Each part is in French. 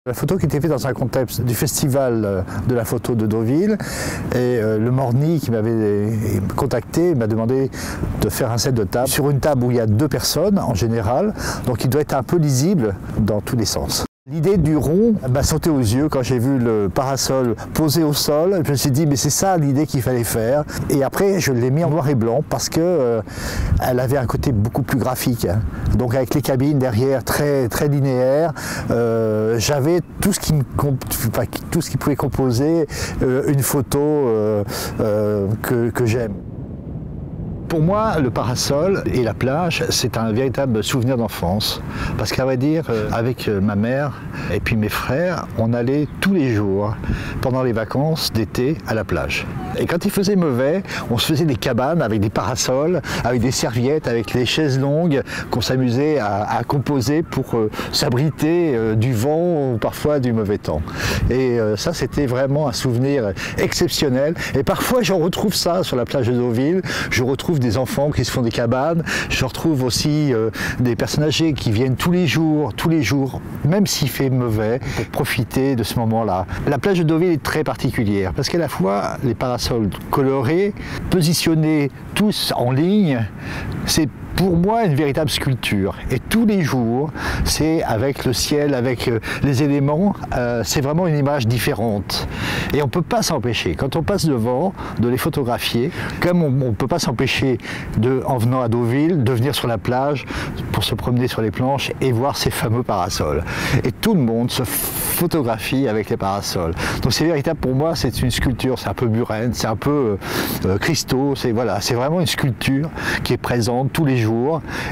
La photo qui était faite dans un contexte du festival de la photo de Deauville, et le Morny qui m'avait contacté m'a demandé de faire un set de table sur une table où il y a 2 personnes en général, donc il doit être un peu lisible dans tous les sens. L'idée du rond m'a sauté aux yeux quand j'ai vu le parasol posé au sol. Je me suis dit mais c'est ça l'idée qu'il fallait faire. Et après je l'ai mis en noir et blanc parce que elle avait un côté beaucoup plus graphique. Donc avec les cabines derrière très linéaires, j'avais tout ce qui pouvait composer une photo que j'aime. Pour moi, le parasol et la plage, c'est un véritable souvenir d'enfance. Parce qu'à vrai dire, avec ma mère et puis mes frères, on allait tous les jours, pendant les vacances d'été, à la plage. Et quand il faisait mauvais, on se faisait des cabanes avec des parasols, avec des serviettes, avec les chaises longues qu'on s'amusait à composer pour s'abriter du vent ou parfois du mauvais temps. Et ça, c'était vraiment un souvenir exceptionnel. Et parfois, j'en retrouve ça sur la plage de Deauville. Je retrouve des enfants qui se font des cabanes. Je retrouve aussi des personnes âgées qui viennent tous les jours, même s'il fait mauvais, pour profiter de ce moment-là. La plage de Deauville est très particulière parce qu'à la fois les parasols colorés, positionnés tous en ligne, c'est pour moi une véritable sculpture. Et tous les jours, c'est avec le ciel, avec les éléments, c'est vraiment une image différente. Et on ne peut pas s'empêcher, quand on passe devant, de les photographier, comme on ne peut pas s'empêcher, en venant à Deauville, de venir sur la plage pour se promener sur les planches et voir ces fameux parasols. Et tout le monde se photographie avec les parasols. Donc c'est véritable pour moi, c'est une sculpture, c'est un peu Buren, c'est un peu Christo, c'est vraiment une sculpture qui est présente tous les jours.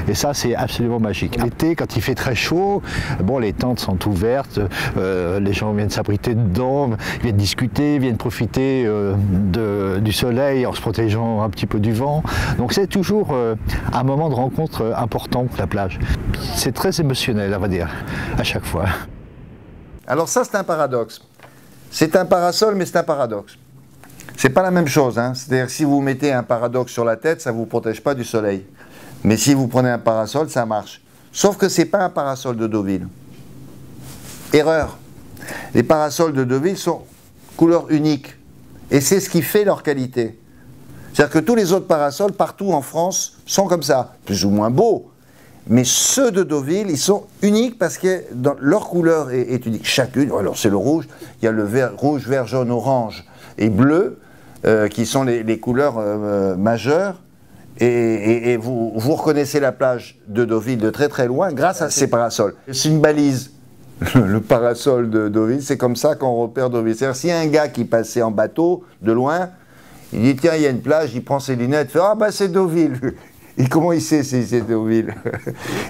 Et ça, c'est absolument magique. L'été, quand il fait très chaud, bon, les tentes sont ouvertes, les gens viennent s'abriter dedans, viennent discuter, viennent profiter du soleil en se protégeant un petit peu du vent. Donc c'est toujours un moment de rencontre important, la plage. C'est très émotionnel, on va dire, à chaque fois. Alors ça, c'est un paradoxe. C'est un parasol, mais c'est un paradoxe. C'est pas la même chose, hein. C'est-à-dire que si vous mettez un paradoxe sur la tête, ça ne vous protège pas du soleil. Mais si vous prenez un parasol, ça marche. Sauf que ce n'est pas un parasol de Deauville. Erreur. Les parasols de Deauville sont couleur unique. Et c'est ce qui fait leur qualité. C'est-à-dire que tous les autres parasols, partout en France, sont comme ça. Plus ou moins beaux. Mais ceux de Deauville, ils sont uniques parce que leur couleur est unique. Chacune, alors c'est le rouge, il y a le vert, rouge, vert, jaune, orange et bleu, qui sont les couleurs majeures. Et vous reconnaissez la plage de Deauville de très loin grâce à ces parasols. C'est une balise. Le parasol de Deauville, c'est comme ça qu'on repère Deauville. C'est-à-dire s'il y a un gars qui passait en bateau de loin, il dit tiens, il y a une plage, il prend ses lunettes, il fait ah bah c'est Deauville. Et comment il sait si c'est Deauville?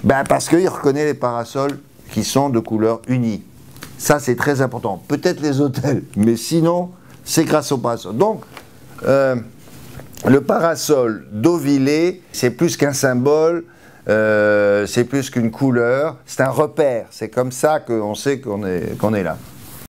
Ben parce qu'il reconnaît les parasols qui sont de couleur unie. Ça c'est très important. Peut-être les hôtels, mais sinon c'est grâce aux parasols. Donc le parasol deauvillais, c'est plus qu'un symbole, c'est plus qu'une couleur, c'est un repère. C'est comme ça qu'on sait qu'on est là.